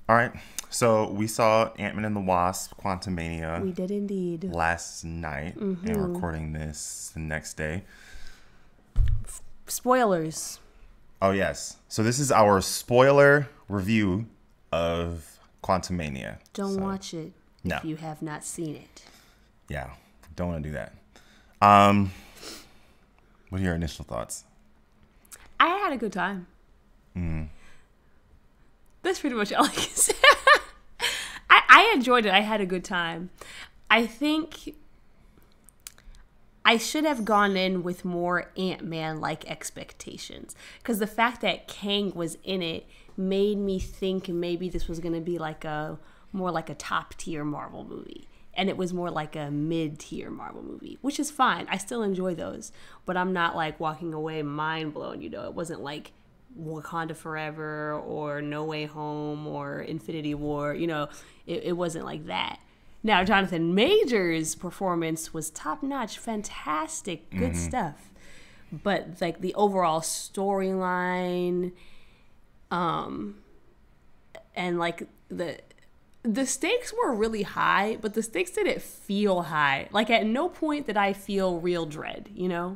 All right. So we saw Ant-Man and the Wasp Quantumania. We did indeed. Last night. And we're recording this the next day. Spoilers. Oh, yes. So this is our spoiler review of Quantumania. Don't watch it No. if you have not seen it. Yeah. Don't want to do that. What are your initial thoughts? I had a good time. That's pretty much all I can say. I enjoyed it. I had a good time. I think I should have gone in with more Ant-Man-like expectations. Because the fact that Kang was in it made me think maybe this was going to be more like a top-tier Marvel movie. And it was more like a mid-tier Marvel movie, which is fine. I still enjoy those. But I'm not like walking away mind blown, It wasn't like Wakanda Forever or No Way Home or Infinity War. It wasn't like that. Now, Jonathan Majors' performance was top-notch, fantastic, good stuff. But like the overall storyline, and like the stakes were really high, but the stakes didn't feel high. Like at no point did I feel real dread, Yeah.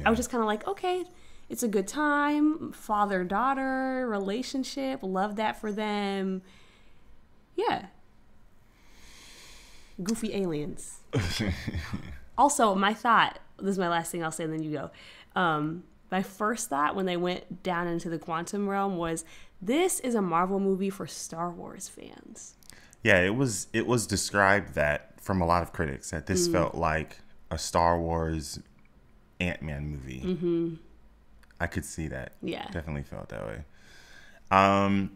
I was just kind of like, okay, it's a good time. Father-daughter relationship. Love that for them. Yeah. Goofy aliens. Also, my thought, this is my last thing I'll say and then you go. My first thought when they went down into the quantum realm was, this is a Marvel movie for Star Wars fans. Yeah, it was described that from a lot of critics that this felt like a Star Wars Ant-Man movie. Mm-hmm. I could see that. Yeah. Definitely felt that way. I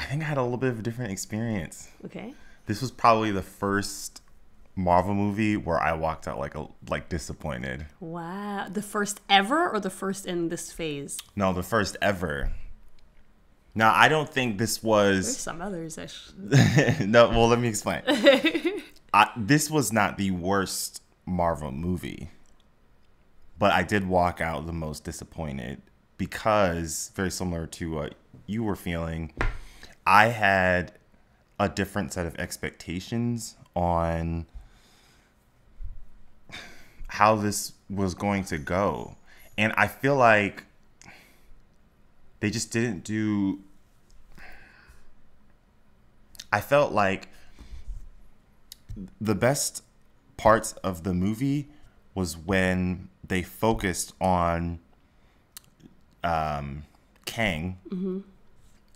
think I had a little bit of a different experience. Okay. This was probably the first Marvel movie where I walked out like disappointed. Wow. The first ever or the first in this phase? No, the first ever. Now, I don't think this was... There's some others. No, well, let me explain. This was not the worst Marvel movie. But I did walk out the most disappointed because, very similar to what you were feeling, I had a different set of expectations on how this was going to go. And I feel like they just didn't do... I felt like the best parts of the movie was when they focused on Kang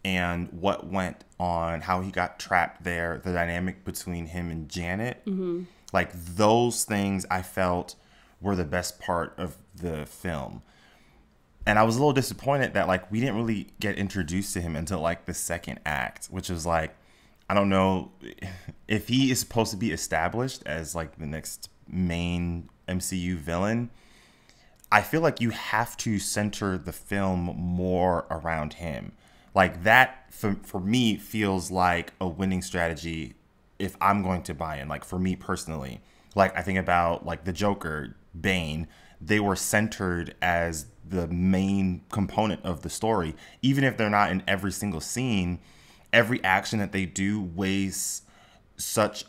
and what went on, how he got trapped there, the dynamic between him and Janet. Like those things I felt were the best part of the film. And I was a little disappointed that like we didn't really get introduced to him until like the second act, which was like, I don't know if he is supposed to be established as like the next main MCU villain. I feel like you have to center the film more around him. Like that for me feels like a winning strategy if I'm going to buy in. Like for me personally, like I think about like the Joker, Bane, they were centered as the main component of the story. Even if they're not in every single scene, every action that they do weighs such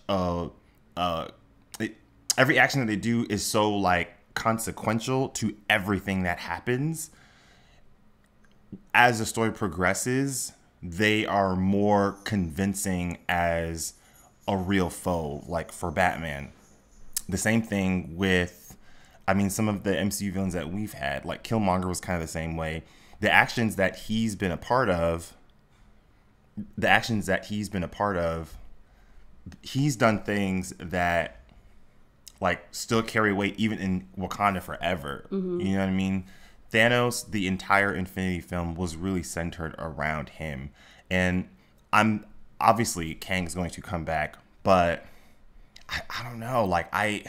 every action that they do is so like consequential to everything that happens. As the story progresses, they are more convincing as a real foe, like for Batman. The same thing with, some of the MCU villains that we've had, like Killmonger was kind of the same way. The actions that he's been a part of, he's done things that like still carry weight even in Wakanda Forever. You know what I mean? Thanos, the entire Infinity film was really centered around him. And obviously Kang's going to come back, but I don't know. Like I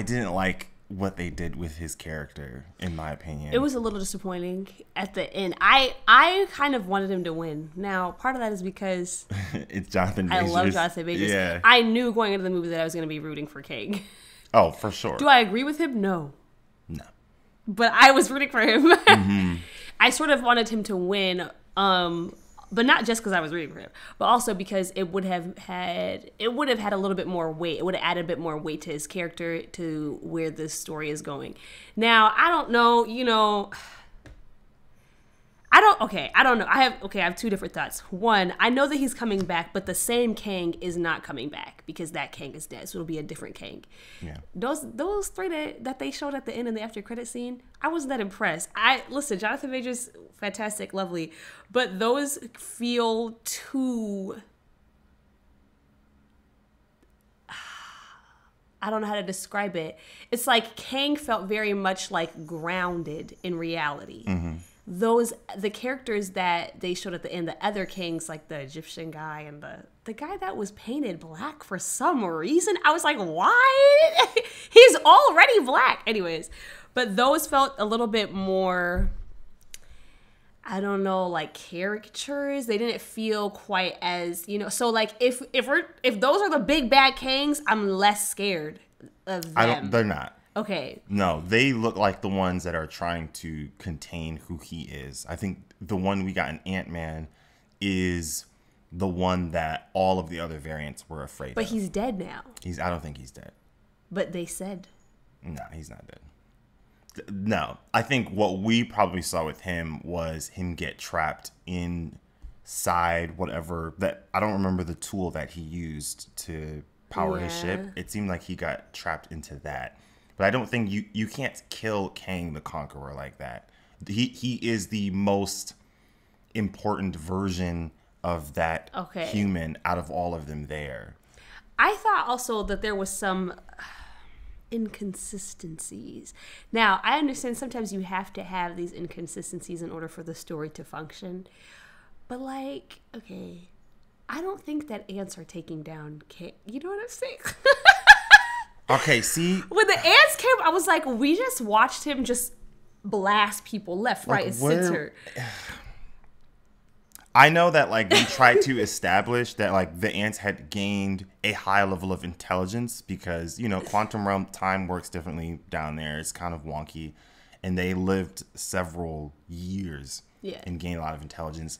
didn't like what they did with his character, in my opinion. It was a little disappointing at the end. I kind of wanted him to win. Now, part of that is because it's Jonathan Majors. I love Jonathan Majors. Yeah. I knew going into the movie that I was going to be rooting for King. Oh, for sure. Do I agree with him? No. No. But I was rooting for him. I sort of wanted him to win but not just because I was rooting for him, but also because it would have had a little bit more weight. It would have added a bit more weight to his character, to where this story is going. Now, I don't know, I don't know. I have two different thoughts. One, I know that he's coming back, but the same Kang is not coming back because that Kang is dead. So it'll be a different Kang. Yeah. Those three that they showed at the end in the after credit scene, I wasn't that impressed. Listen, Jonathan Majors, fantastic, lovely, but those feel too, I don't know how to describe it. It's like Kang felt very much like grounded in reality. Mm-hmm. The characters that they showed at the end, the other Kangs, like the Egyptian guy and the guy that was painted black for some reason, I was like, why? He's already black. Anyways, but those felt a little bit more, I don't know, like caricatures. They didn't feel quite as, so like if those are the big bad Kangs, I'm less scared of them. They're not. Okay. No, they look like the ones that are trying to contain who he is. I think the one we got in Ant-Man is the one that all of the other variants were afraid of. But he's dead now. I don't think he's dead. But they said. No, he's not dead. No, I think what we probably saw with him was him get trapped inside whatever that, I don't remember the tool that he used to power his ship. It seemed like he got trapped into that. But I don't think you can't kill Kang the Conqueror like that. He is the most important version of that human out of all of them there. I thought also that there was some inconsistencies. Now, I understand sometimes you have to have these inconsistencies in order for the story to function. But I don't think that ants are taking down Kang. You know what I'm saying? Okay, see? When the ants came, I was like, we just watched him just blast people left, right, and center. I know that, they tried to establish that, the ants had gained a high level of intelligence because, quantum realm time works differently down there. It's kind of wonky. And they lived several years and gained a lot of intelligence.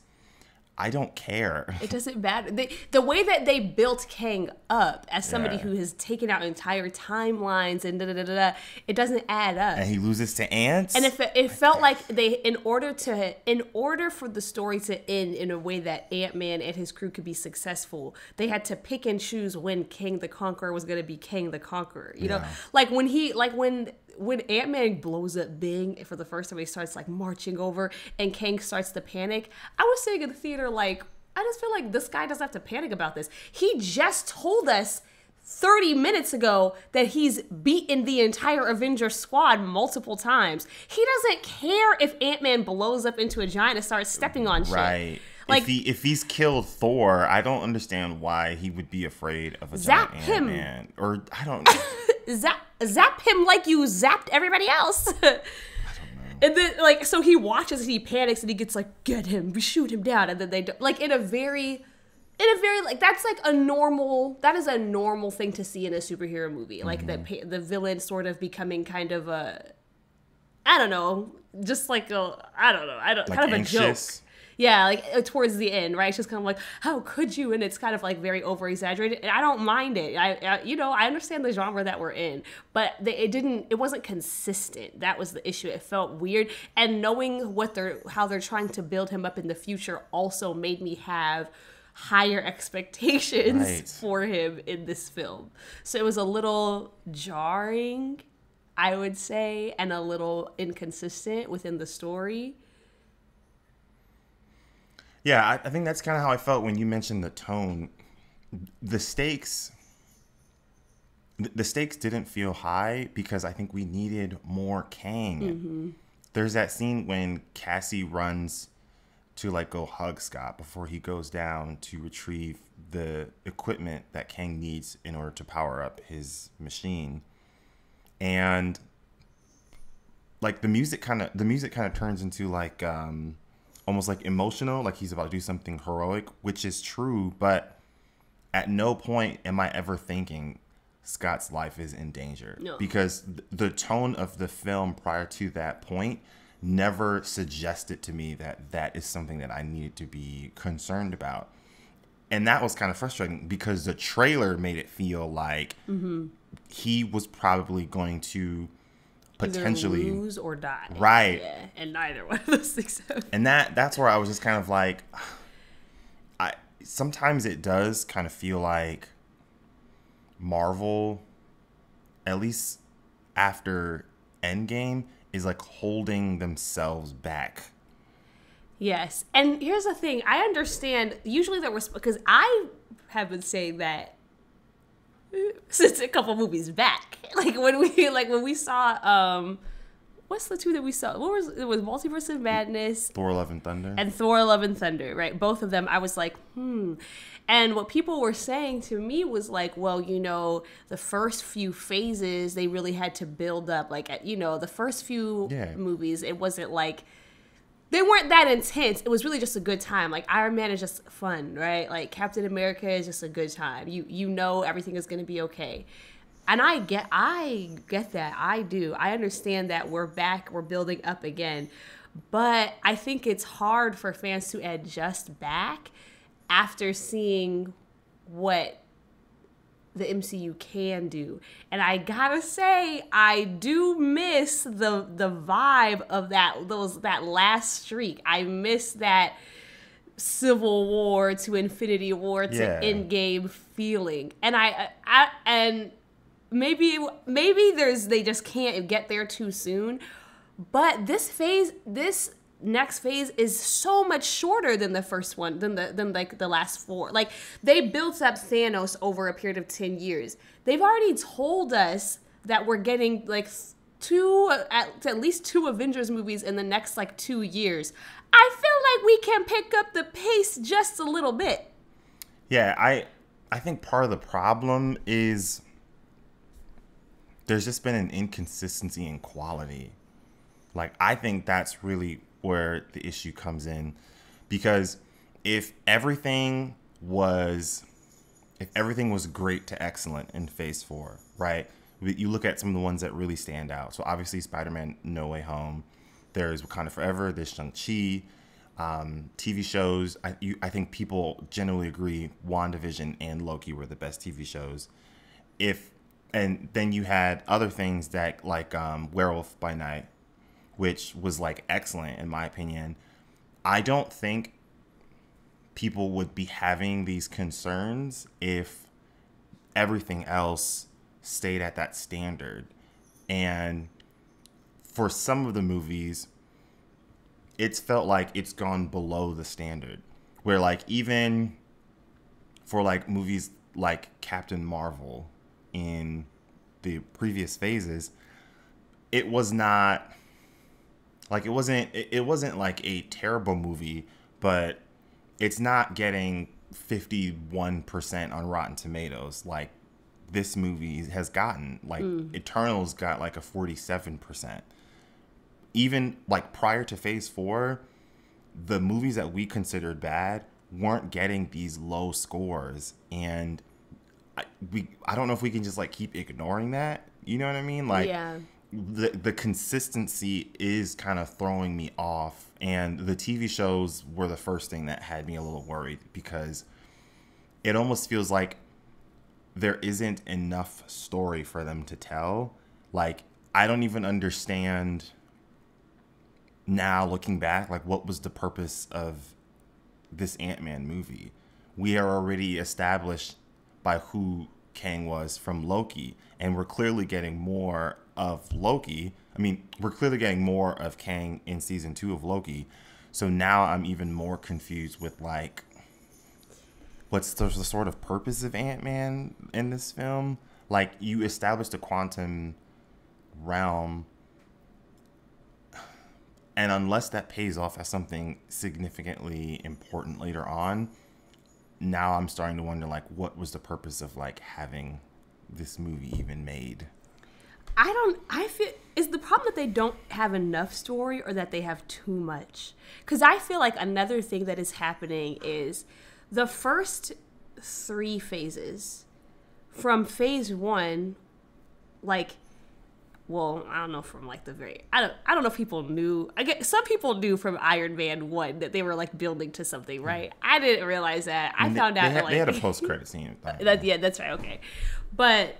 I don't care. It doesn't matter. The way that they built Kang up as somebody who has taken out entire timelines and it doesn't add up. And he loses to ants. And it felt like in order for the story to end in a way that Ant-Man and his crew could be successful, they had to pick and choose when Kang the Conqueror was going to be Kang the Conqueror. You know, when Ant-Man blows up Bing for the first time, he starts marching over and Kang starts to panic. I was sitting in the theater I just feel like this guy doesn't have to panic about this. He just told us 30 minutes ago that he's beaten the entire Avenger squad multiple times. He doesn't care if Ant-Man blows up into a giant and starts stepping on shit. Right. If he's killed Thor, I don't understand why he would be afraid of a giant Ant-Man. Or I don't know. Zap him like you zapped everybody else. I don't know. And then so he watches and he panics and he gets get him, we shoot him down, and then they do, in a very that is a normal thing to see in a superhero movie. The villain sort of becoming kind of a, I don't know, just kind of anxious. A joke. Yeah, towards the end, right? It's just kind of how could you? And it's kind of very over exaggerated. And I don't mind it. I understand the genre that we're in, but it wasn't consistent. That was the issue. It felt weird. And knowing how they're trying to build him up in the future also made me have higher expectations for him in this film. So it was a little jarring, I would say, and a little inconsistent within the story. Yeah, I think that's kind of how I felt when you mentioned the tone. The stakes didn't feel high because I think we needed more Kang. Mm-hmm. There's that scene when Cassie runs to go hug Scott before he goes down to retrieve the equipment that Kang needs in order to power up his machine. And the music kind of turns into almost emotional, he's about to do something heroic, which is true, but at no point am I ever thinking Scott's life is in danger. No. Because the tone of the film prior to that point never suggested to me that that is something that I needed to be concerned about. And that was kind of frustrating because the trailer made it feel like he was probably going to potentially either lose or die. Right. Yeah, and neither one of those things happened. And that's where I was just kind of like, sometimes it does kind of feel like Marvel, at least after Endgame, is like holding themselves back. Yes. And here's the thing. I understand usually there was, because I have been saying that since a couple movies back. Like when we saw what's the two that we saw? What was it? Was Multiverse of Madness, Thor: Love and Thunder, and Thor: Love and Thunder, right? Both of them. I was like, And what people were saying to me was like, well, the first few phases they really had to build up. Like, the first few movies, it wasn't like they weren't that intense. It was really just a good time. Like Iron Man is just fun, right? Like Captain America is just a good time. You know everything is going to be okay. And I get that. I do. I understand that we're back, we're building up again. But I think it's hard for fans to adjust back after seeing what the MCU can do. And I gotta say, I do miss the vibe of that last streak. I miss that Civil War to Infinity War to Endgame feeling. And and maybe they just can't get there too soon. But this next phase is so much shorter than the first one, than the last four. Like, they built up Thanos over a period of 10 years. They've already told us that we're getting like at least two Avengers movies in the next like 2 years. I feel like we can pick up the pace just a little bit. Yeah, I think part of the problem is there's just been an inconsistency in quality. Like, I think that's really where the issue comes in, because if everything was great to excellent in Phase 4, right? You look at some of the ones that really stand out. So obviously Spider-Man No Way Home, there's Wakanda Forever, there's Shang-Chi, TV shows. I think people generally agree WandaVision and Loki were the best TV shows. And then you had other things that like Werewolf by Night, which was like excellent in my opinion. I don't think people would be having these concerns if everything else stayed at that standard. And for some of the movies, it's felt like it's gone below the standard. Where like even for like movies like Captain Marvel in the previous phases, it was not like it wasn't like a terrible movie, but it's not getting 51% on Rotten Tomatoes like this movie has gotten. Like Eternals got like a 47%. Even like prior to Phase 4, the movies that we considered bad weren't getting these low scores, and I don't know if we can just like keep ignoring that. You know what I mean? Like, the consistency is kind of throwing me off, and the TV shows were the first thing that had me a little worried, because it almost feels like there isn't enough story for them to tell. Like, I don't even understand now looking back, like, what was the purpose of this Ant-Man movie? We are already established by who Kang was from Loki, and we're clearly getting more of Loki. I mean, we're clearly getting more of Kang in season 2 of Loki. So now I'm even more confused with like, what's the sort of purpose of Ant-Man in this film? Like, you established a quantum realm, and unless that pays off as something significantly important later on, now I'm starting to wonder, like, what was the purpose of like having this movie even made? I feel, is the problem that they don't have enough story, or that they have too much? Because I feel like another thing that is happening is the first 3 phases from Phase 1, like, well, I don't know from like the very, I don't know if people knew. I get some people knew from Iron Man 1 that they were like building to something, right? I didn't realize that. I found out they had a post-credit scene. Yeah, that's right. Okay, but.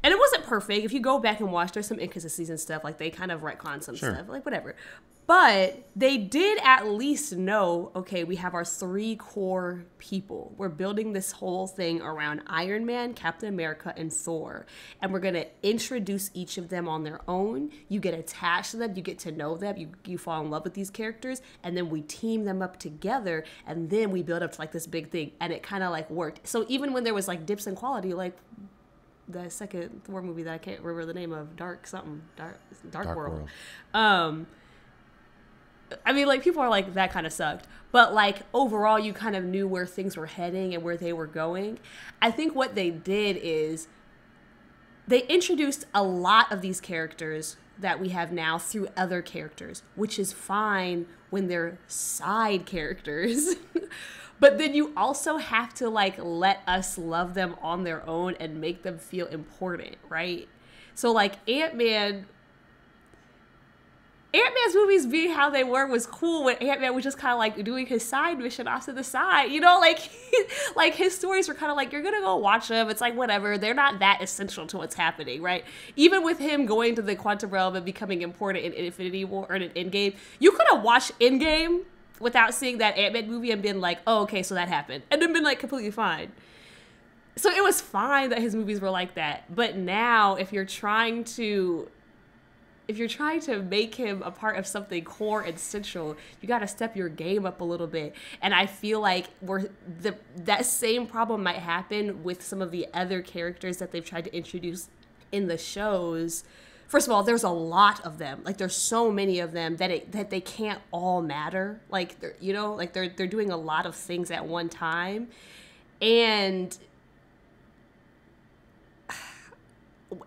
And it wasn't perfect. If you go back and watch, there's some inconsistencies and stuff. Like, they kind of retcon some stuff. Like, whatever. But they did at least know, okay, we have our 3 core people. We're building this whole thing around Iron Man, Captain America, and Thor. And we're going to introduce each of them on their own. You get attached to them. You get to know them. You fall in love with these characters. And then we team them up together. And then we build up to, like, this big thing. And it kind of, like, worked. So even when there was, like, dips in quality, like... the second Thor movie that I can't remember the name of, Dark World. I mean, like, people are like, that kind of sucked. But, like, overall, you kind of knew where things were heading and where they were going. I think what they did is they introduced a lot of these characters that we have now through other characters, which is fine when they're side characters. But then you also have to, like, let us love them on their own and make them feel important, right? So, like, Ant-Man's movies being how they were was cool when Ant-Man was just kind of, like, doing his side mission off to the side. You know, like, like, his stories were kind of like, you're going to go watch them. It's like, whatever. They're not that essential to what's happening, right? Even with him going to the quantum realm and becoming important in Infinity War or in Endgame, you could have watched Endgame without seeing that Ant-Man movie and been like, oh, okay, so that happened. And then been, like, completely fine. So it was fine that his movies were like that. But now, if you're trying to make him a part of something core and central, you got to step your game up a little bit. And I feel like that same problem might happen with some of the other characters that they've tried to introduce in the shows. First of all, there's a lot of them. Like, there's so many of them that they can't all matter. Like, they're doing a lot of things at one time, and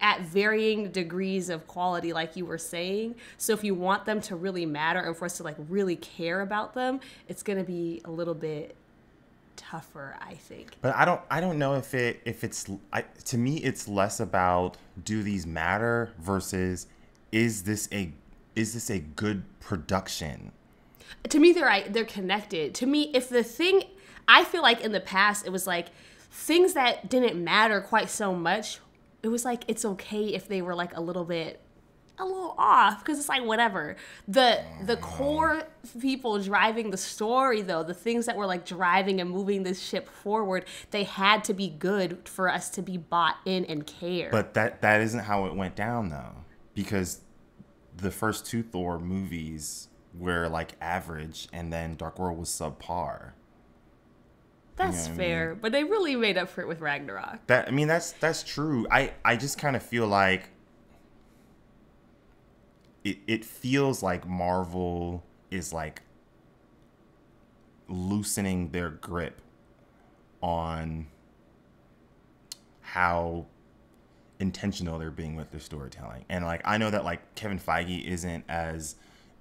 at varying degrees of quality, like you were saying. So if you want them to really matter and for us to, like, really care about them, it's going to be a little bit tougher, I think. But I don't know if it's to me, it's less about do these matter versus is this a good production. To me, they're connected. To me, if the thing, I feel like in the past it was like things that didn't matter quite so much. It was like it's okay if they were like a little off, because it's like whatever. The core people driving the story, though, the things that were like driving and moving this ship forward, they had to be good for us to be bought in and care. But that isn't how it went down, though, because the first 2 Thor movies were like average, and then Dark World was subpar. That's fair, but they really made up for it with Ragnarok. That's true. I just kind of feel like it feels like Marvel is like loosening their grip on how intentional they're being with their storytelling. And like, I know that like Kevin Feige isn't as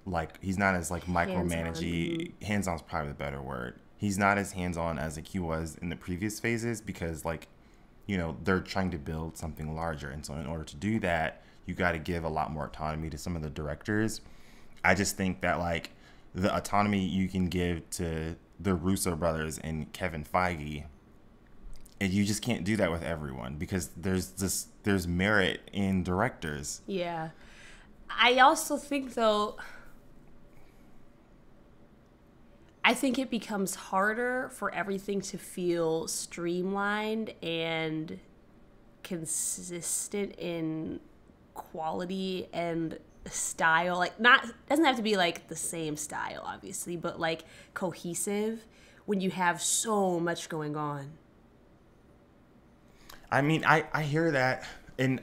like, he's not as like micromanagey. Hands-on is probably the better word. He's not as hands-on as like he was in the previous phases, because like, you know, they're trying to build something larger. And so in order to do that, you got to give a lot more autonomy to some of the directors. I just think that like the autonomy you can give to the Russo brothers and Kevin Feige, and you just can't do that with everyone, because there's merit in directors. Yeah. I also think, though, I think it becomes harder for everything to feel streamlined and consistent in quality and style. Like, doesn't have to be like the same style, obviously, but like cohesive when you have so much going on. I mean, I hear that, and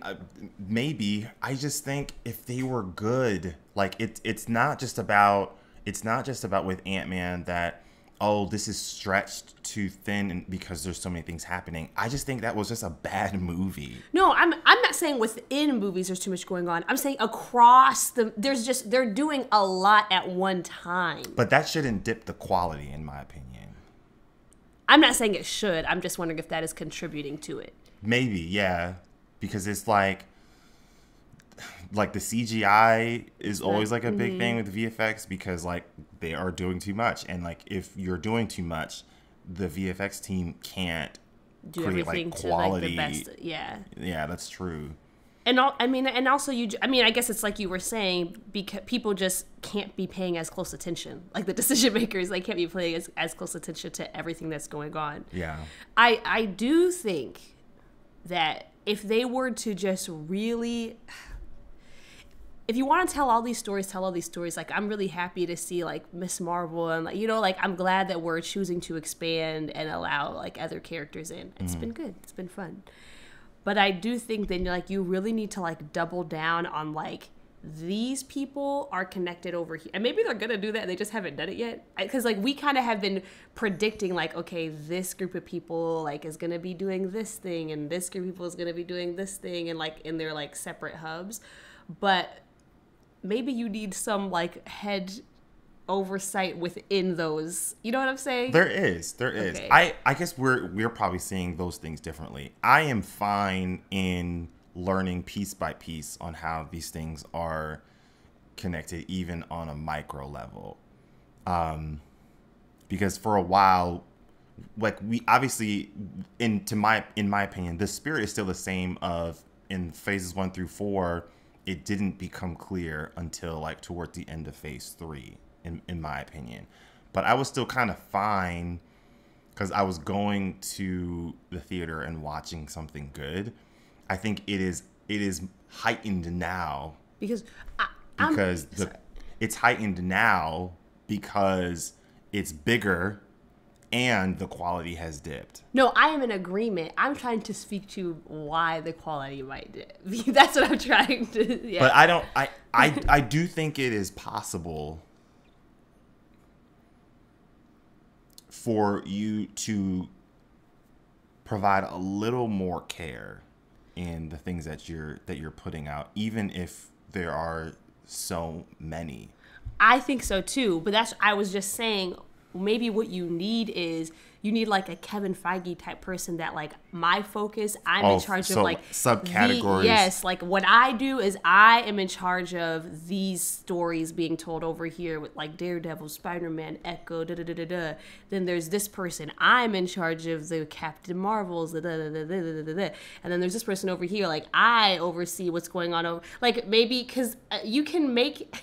maybe I just think if they were good, like it's not just about with Ant-Man that, oh, this is stretched too thin and because there's so many things happening. I just think that was just a bad movie. No, I'm not saying within movies there's too much going on. I'm saying across they're doing a lot at one time. But that shouldn't dip the quality, in my opinion. I'm not saying it should. I'm just wondering if that is contributing to it. Maybe, yeah. Because it's like like the CGI is always like a big thing with VFX because like they are doing too much, and like if you're doing too much, the VFX team can't do create everything like to like quality. the best. Yeah. Yeah, that's true. And and also I guess it's like you were saying, because people just can't be paying as close attention. Like the decision makers, like can't be paying as close attention to everything that's going on. Yeah. I do think that if they were to just really, if you want to tell all these stories, tell all these stories. Like, I'm really happy to see like Miss Marvel, and like, you know, like I'm glad that we're choosing to expand and allow like other characters in. It's been good. It's been fun. But I do think that like you really need to like double down on like these people are connected over here, and maybe they're gonna do that and they just haven't done it yet, because like we kind of have been predicting like, okay, this group of people like is gonna be doing this thing and this group of people is gonna be doing this thing, and like in their like separate hubs. But maybe you need some like head oversight within those, you know what I'm saying? There is. Okay. I guess we're probably seeing those things differently. I am fine in learning piece by piece on how these things are connected, even on a micro level. Because for a while, like we obviously, in my opinion, the spirit is still the same of in phases 1 through 4. It didn't become clear until like toward the end of phase 3. In my opinion, but I was still kind of fine because I was going to the theater and watching something good. I think it is heightened now because it's heightened now because it's bigger and the quality has dipped. No, I am in agreement. I'm trying to speak to why the quality might dip. That's what I'm trying to. Yeah. But I do think it is possible for you to provide a little more care in the things that you're putting out, even if there are so many. I think so too, but I was just saying, maybe what you need is you need like a Kevin Feige type person that like my focus, I'm in charge of like subcategories. Yes, like what I do is I am in charge of these stories being told over here with like Daredevil, Spider-Man, Echo, da da da da da. Then there's this person, I'm in charge of the Captain Marvels, da da da da da da da. And then there's this person over here, like I oversee what's going on over, like maybe because you can make,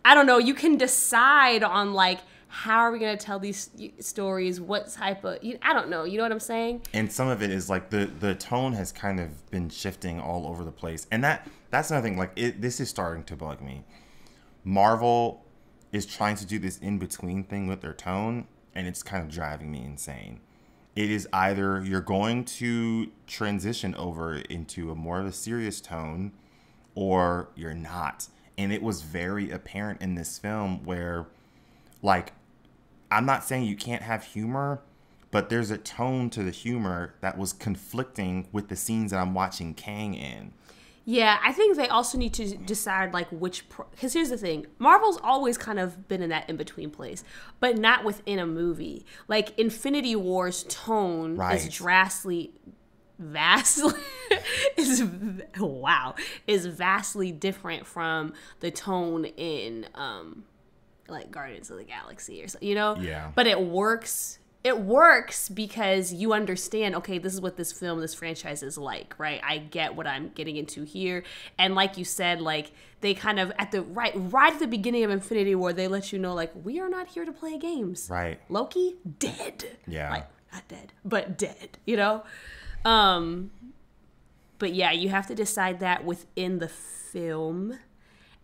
I don't know, you can decide on like, how are we going to tell these stories? What type of, I don't know. You know what I'm saying? And some of it is like the tone has kind of been shifting all over the place. And that's another thing. Like this is starting to bug me. Marvel is trying to do this in-between thing with their tone, and it's kind of driving me insane. It is either you're going to transition over into a more of a serious tone, or you're not. And it was very apparent in this film where, like, I'm not saying you can't have humor, but there's a tone to the humor that was conflicting with the scenes that I'm watching Kang in. Yeah, I think they also need to decide like because here's the thing, Marvel's always kind of been in that in-between place, but not within a movie. Like Infinity War's tone is vastly different from the tone in like Guardians of the Galaxy or something, you know? Yeah. But it works. It works because you understand, okay, this is what this franchise is like, right? I get what I'm getting into here. And like you said, like they kind of at the right at the beginning of Infinity War, they let you know, like, we are not here to play games. Right. Loki, dead. Yeah. Like, not dead, but dead, you know? But yeah, you have to decide that within the film.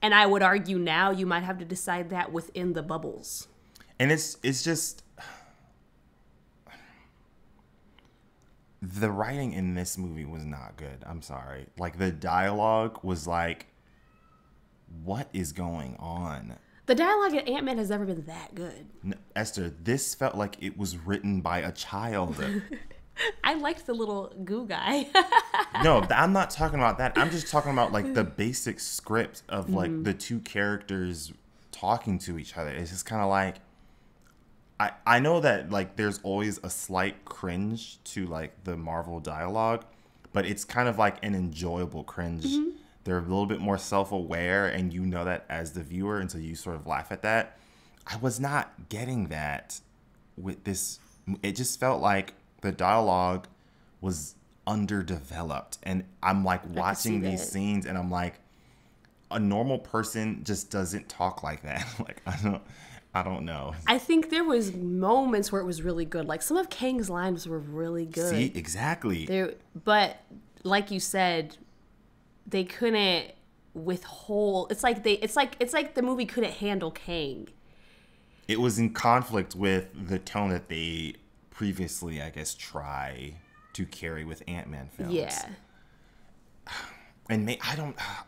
And I would argue now you might have to decide that within the bubbles. And it's just the writing in this movie was not good. I'm sorry. Like the dialogue was like, what is going on? The dialogue in Ant-Man has never been that good. No, Esther, this felt like it was written by a child. I liked the little goo guy. No, I'm not talking about that. I'm just talking about like the basic script of like the two characters talking to each other. It's just kind of like, I know that like there's always a slight cringe to like the Marvel dialogue, but it's kind of like an enjoyable cringe they're a little bit more self-aware, and you know that as the viewer, and so you sort of laugh at that. I was not getting that with this. It just felt like the dialogue was underdeveloped, and I'm like watching these scenes, and I'm like, a normal person just doesn't talk like that. Like, I don't know. I think there was moments where it was really good. Like, some of Kang's lines were really good. See, exactly. But like you said, they couldn't withhold. It's like the movie couldn't handle Kang. It was in conflict with the tone that they previously, I guess, try to carry with Ant-Man films. Yeah. And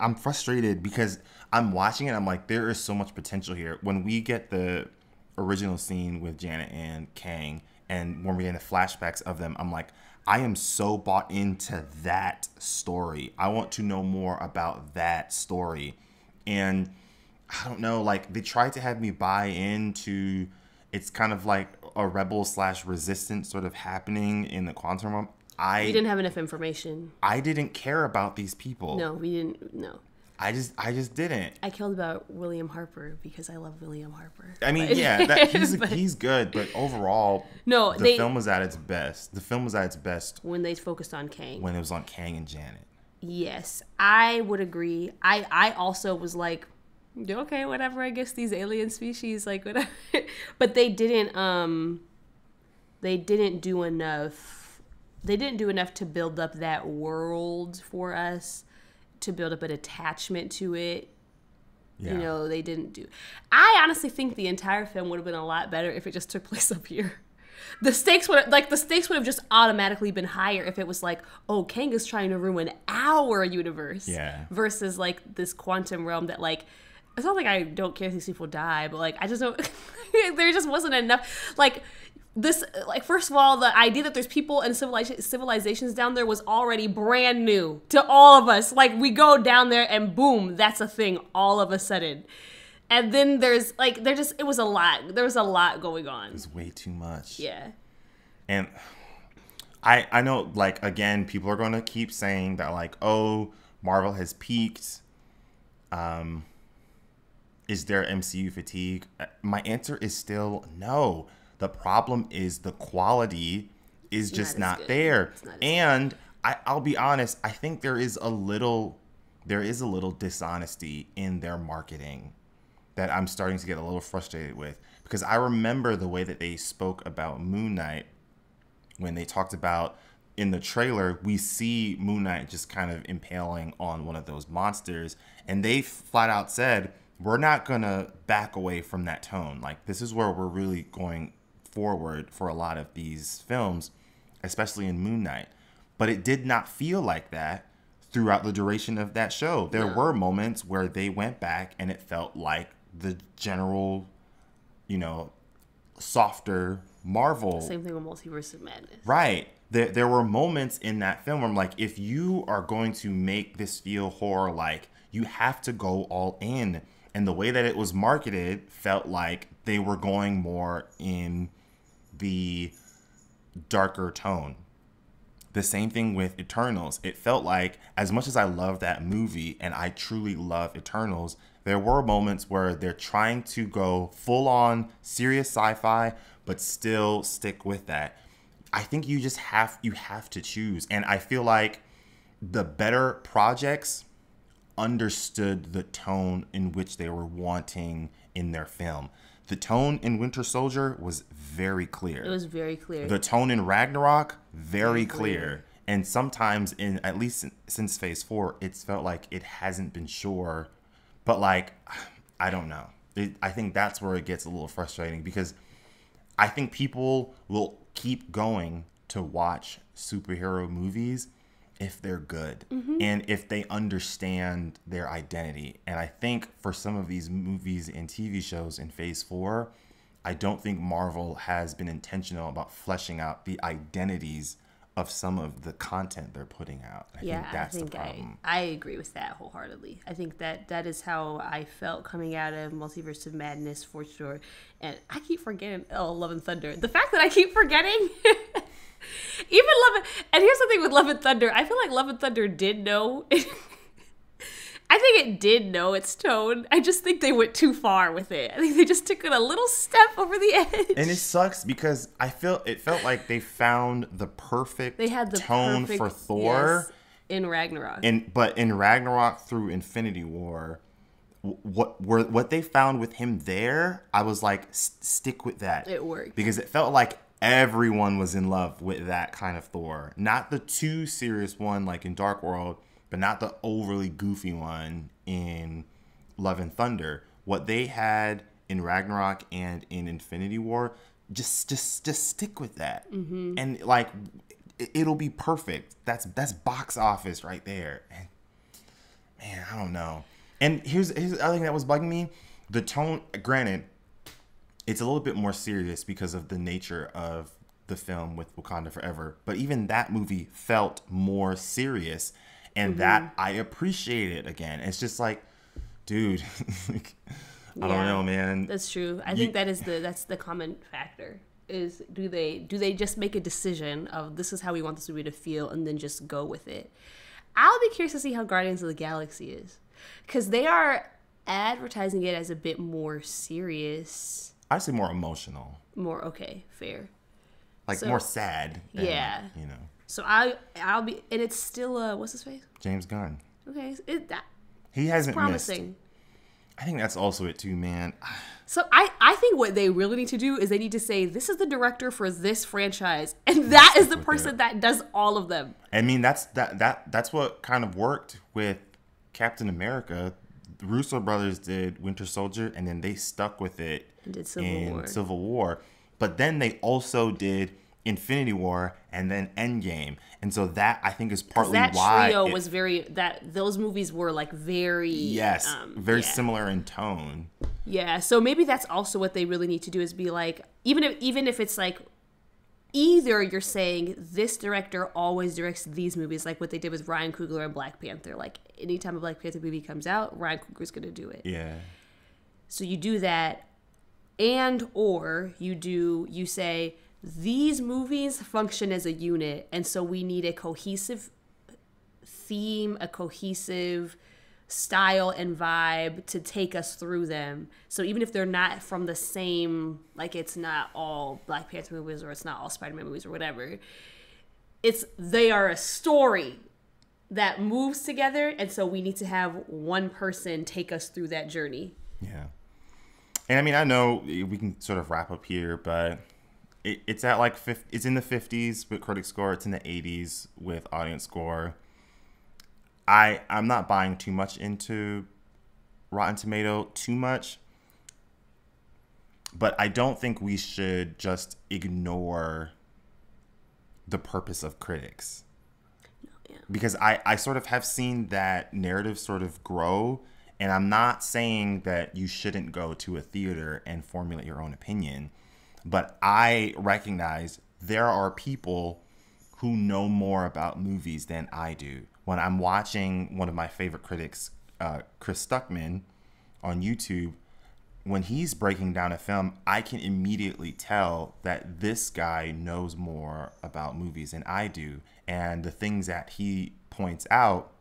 I'm frustrated because I'm watching it. I'm like, there is so much potential here. When we get the original scene with Janet and Kang, and when we get the flashbacks of them, I'm like, I am so bought into that story. I want to know more about that story. And I don't know, like, they tried to have me buy into, it's kind of like a rebel/resistance sort of happening in the quantum realm. We didn't have enough information. I didn't care about these people. No, we didn't. No. I just didn't. I cared about William Harper because I love William Harper. I mean, he's good, but overall, the film was at its best. The film was at its best when they focused on Kang. When it was on Kang and Janet. Yes, I would agree. I also was like, okay, whatever. I guess these alien species, like, whatever. But they didn't do enough. They didn't do enough to build up that world for us, to build up an attachment to it. Yeah. You know, they didn't do. I honestly think the entire film would have been a lot better if it just took place up here. The stakes would have just automatically been higher if it was like, oh, Kang is trying to ruin our universe. Yeah. Versus like this quantum realm that, like, it's not like I don't care if these people die, but like, I just don't. There just wasn't enough. Like, this, like, first of all, the idea that there's people and civilizations down there was already brand new to all of us. Like, we go down there and boom, that's a thing all of a sudden. And then it was a lot. There was a lot going on. It was way too much. Yeah. And I know, like, again, people are going to keep saying that, like, oh, Marvel has peaked. Is there MCU fatigue? My answer is still no. The problem is the quality is just not there. And I'll be honest, I think there is a little dishonesty in their marketing that I'm starting to get a little frustrated with. Because I remember the way that they spoke about Moon Knight when they talked about, in the trailer, we see Moon Knight just kind of impaling on one of those monsters. And they flat out said, we're not going to back away from that tone. Like, this is where we're really going forward for a lot of these films, especially in Moon Knight. But it did not feel like that throughout the duration of that show. There were moments where they went back and it felt like the general, you know, softer Marvel. Same thing with Multiverse of Madness. Right. There were moments in that film where I'm like, if you are going to make this feel horror-like, you have to go all in. And the way that it was marketed felt like they were going more in the darker tone. The same thing with Eternals. It felt like, as much as I love that movie and I truly love Eternals, there were moments where they're trying to go full on serious sci-fi, but still stick with that. I think you have to choose. And I feel like the better projects understood the tone in which they were wanting in their film. The tone in Winter Soldier was very clear. It was very clear. The tone in Ragnarok, very clear. And sometimes, at least since Phase 4, it's felt like it hasn't been sure. But, like, I don't know. I think that's where it gets a little frustrating, because I think people will keep going to watch superhero movies if they're good, and if they understand their identity. And I think for some of these movies and TV shows in Phase 4, I don't think Marvel has been intentional about fleshing out the identities of some of the content they're putting out. I think that's the problem. I agree with that wholeheartedly. I think that is how I felt coming out of Multiverse of Madness, for sure. And I keep forgetting, Love and Thunder. The fact that I keep forgetting... Even and here's the thing with Love and Thunder. I feel like Love and Thunder did know. I think it did know its tone. I just think they went too far with it. I think they just took it a little step over the edge. And it sucks because it felt like they found the perfect tone for Thor in Ragnarok. But in Ragnarok through Infinity War, what they found with him there, I was like, stick with that. It worked. Because it felt like everyone was in love with that kind of Thor. Not the too serious one like in Dark World, but not the overly goofy one in Love and Thunder. What they had in Ragnarok and in Infinity War, just stick with that. Mm-hmm. And like, it'll be perfect. That's box office right there. And man, I don't know. And here's the other thing that was bugging me. The tone, granted, it's a little bit more serious because of the nature of the film with Wakanda Forever. But even that movie felt more serious. And that I appreciate it again. It's just like, dude, I don't know, man. That's true. I think that's the common factor. Is do they just make a decision of this is how we want this movie to feel and then just go with it? I'll be curious to see how Guardians of the Galaxy is, because they are advertising it as a bit more serious. I'd say more emotional. More okay, fair. Like more sad. Yeah. You know. So I'll be, and it's still what's his face? James Gunn. Okay, he hasn't promising. Missed. I think that's also it too, man. So I think what they really need to do is they need to say this is the director for this franchise, and that is the person that does all of them. I mean, that's what kind of worked with Captain America. The Russo brothers did Winter Soldier, and then they stuck with it in Civil War. But then they also did Infinity War and then Endgame, and so that I think is partly why that trio was those movies were like very similar in tone. Yeah, so maybe that's also what they really need to do is be like, even if it's like either you're saying this director always directs these movies, like what they did with Ryan Coogler and Black Panther. Like anytime a Black Panther movie comes out, Ryan Coogler's gonna do it. Yeah. So you do that, or you say these movies function as a unit, and so we need a cohesive theme, a cohesive style and vibe to take us through them. So even if they're not from the same, like it's not all Black Panther movies or it's not all Spider-Man movies or whatever, they are a story that moves together, and so we need to have one person take us through that journey. Yeah. And I mean, I know we can sort of wrap up here, but it's at like it's in the 50s with critic score. It's in the 80s with audience score. I'm not buying too much into Rotten Tomato too much, but I don't think we should just ignore the purpose of critics. Yeah. Because I sort of have seen that narrative sort of grow, and I'm not saying that you shouldn't go to a theater and formulate your own opinion. But I recognize there are people who know more about movies than I do. When I'm watching one of my favorite critics, Chris Stuckman, on YouTube, when he's breaking down a film, I can immediately tell that this guy knows more about movies than I do. And the things that he points out,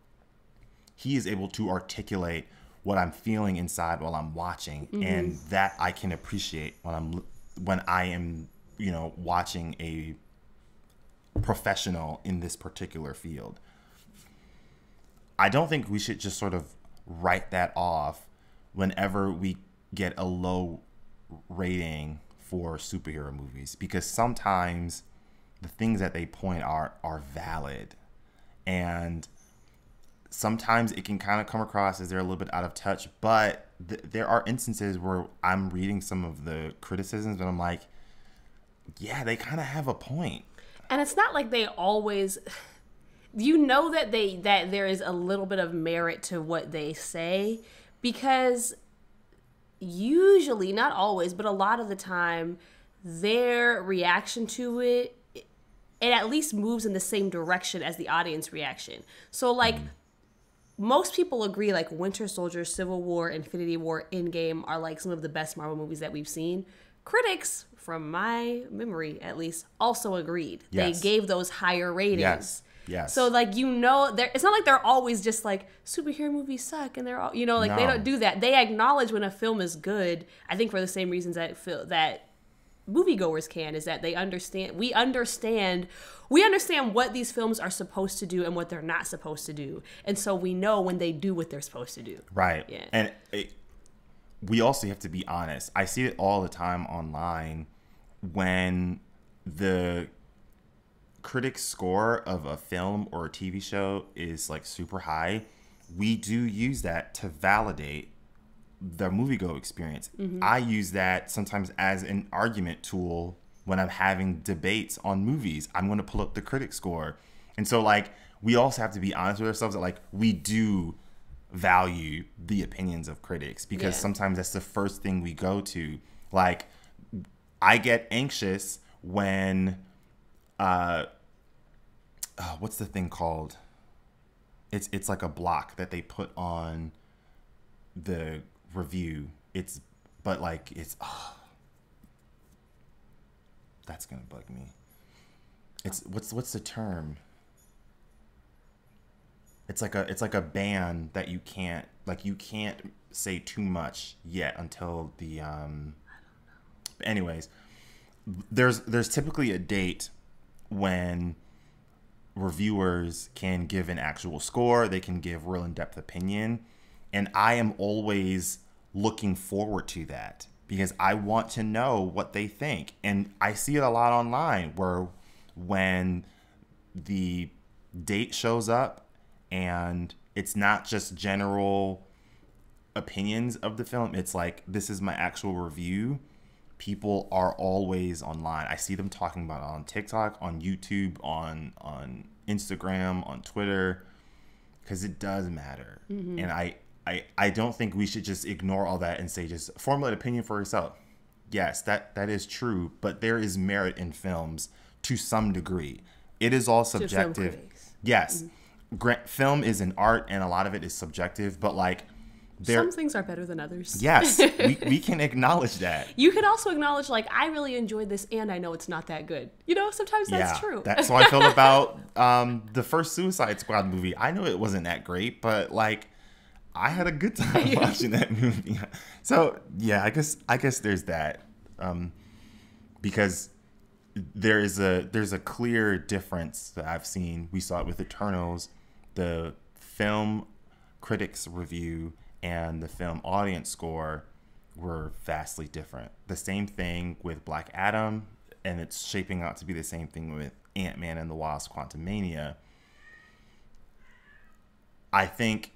he is able to articulate what I'm feeling inside while I'm watching. Mm-hmm. And that I can appreciate when I am, watching a professional in this particular field. I don't think we should just sort of write that off whenever we get a low rating for superhero movies, because sometimes the things that they point are valid, and sometimes it can kind of come across as they're a little bit out of touch. But there are instances where I'm reading some of the criticisms and I'm like, yeah, they kind of have a point. And it's not like they always, that that there is a little bit of merit to what they say, because usually, not always, but a lot of the time, their reaction to it at least moves in the same direction as the audience reaction. So like, most people agree like Winter Soldier, Civil War, Infinity War, Endgame are like some of the best Marvel movies that we've seen. Critics, from my memory at least, also agreed. Yes. They gave those higher ratings. Yes. Yes. So like it's not like they're always just like superhero movies suck and they're all they don't do that. They acknowledge when a film is good. I think for the same reasons that moviegoers can, is that they understand. We understand what these films are supposed to do and what they're not supposed to do, and so we know when they do what they're supposed to do. Right. Yeah. And we also have to be honest. I see it all the time online when the critic score of a film or a TV show is like super high. We do use that to validate the moviegoer experience. I use that sometimes as an argument tool when I'm having debates on movies. I'm going to pull up the critic score. And so like we also have to be honest with ourselves that like we do value the opinions of critics, because sometimes that's the first thing we go to. Like I get anxious when what's the thing called? It's like a block that they put on the review. That's gonna bug me. It's what's the term? It's like a ban that you can't say too much yet until the anyways, there's typically a date when reviewers can give an actual score, they can give real in-depth opinion, and I am always looking forward to that because I want to know what they think. And I see it a lot online where when the date shows up and it's not just general opinions of the film, it's like, this is my actual review. People are always online. I see them talking about it on TikTok, on YouTube, on Instagram, on Twitter, because it does matter. Mm-hmm. And I don't think we should just ignore all that and say just formulate opinion for yourself. Yes, that is true, but there is merit in films to some degree. It is all subjective. Yes. Mm-hmm. Film is an art and a lot of it is subjective, but like some things are better than others. Yes, we can acknowledge that. You can also acknowledge, like, I really enjoyed this and I know it's not that good. You know, sometimes that's true. That's how I feel about the first Suicide Squad movie. I know it wasn't that great, but like I had a good time watching that movie. So yeah, I guess there's that. Because there's a clear difference that I've seen. We saw it with Eternals, the film critics review and the film audience score were vastly different. The same thing with Black Adam, and it's shaping out to be the same thing with Ant-Man and the Wasp Quantumania. I think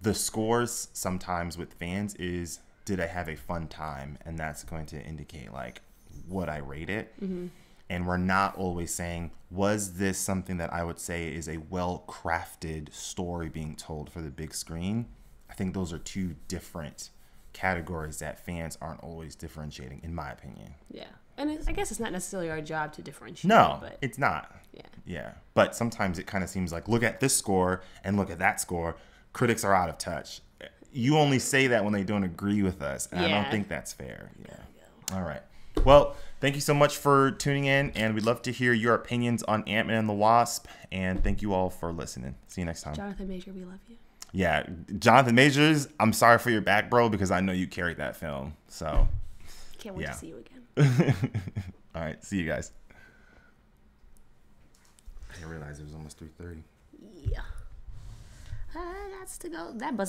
the scores sometimes with fans is, did I have a fun time? And that's going to indicate like what I rate it. Mm-hmm. And we're not always saying, was this something that I would say is a well-crafted story being told for the big screen? I think those are two different categories that fans aren't always differentiating, in my opinion. Yeah. And I guess it's not necessarily our job to differentiate. No, but it's not. Yeah. Yeah. But sometimes it kind of seems like, look at this score and look at that score. Critics are out of touch. You only say that when they don't agree with us. And I don't think that's fair. Yeah. All right. Well, thank you so much for tuning in, and we'd love to hear your opinions on Ant-Man and the Wasp, and thank you all for listening. See you next time. Jonathan Major, we love you. Yeah, Jonathan Majors, I'm sorry for your back, bro, because I know you carried that film. So, can't wait to see you again. All right, see you guys. I didn't realize it was almost 3:30. Yeah. That's to go. That bus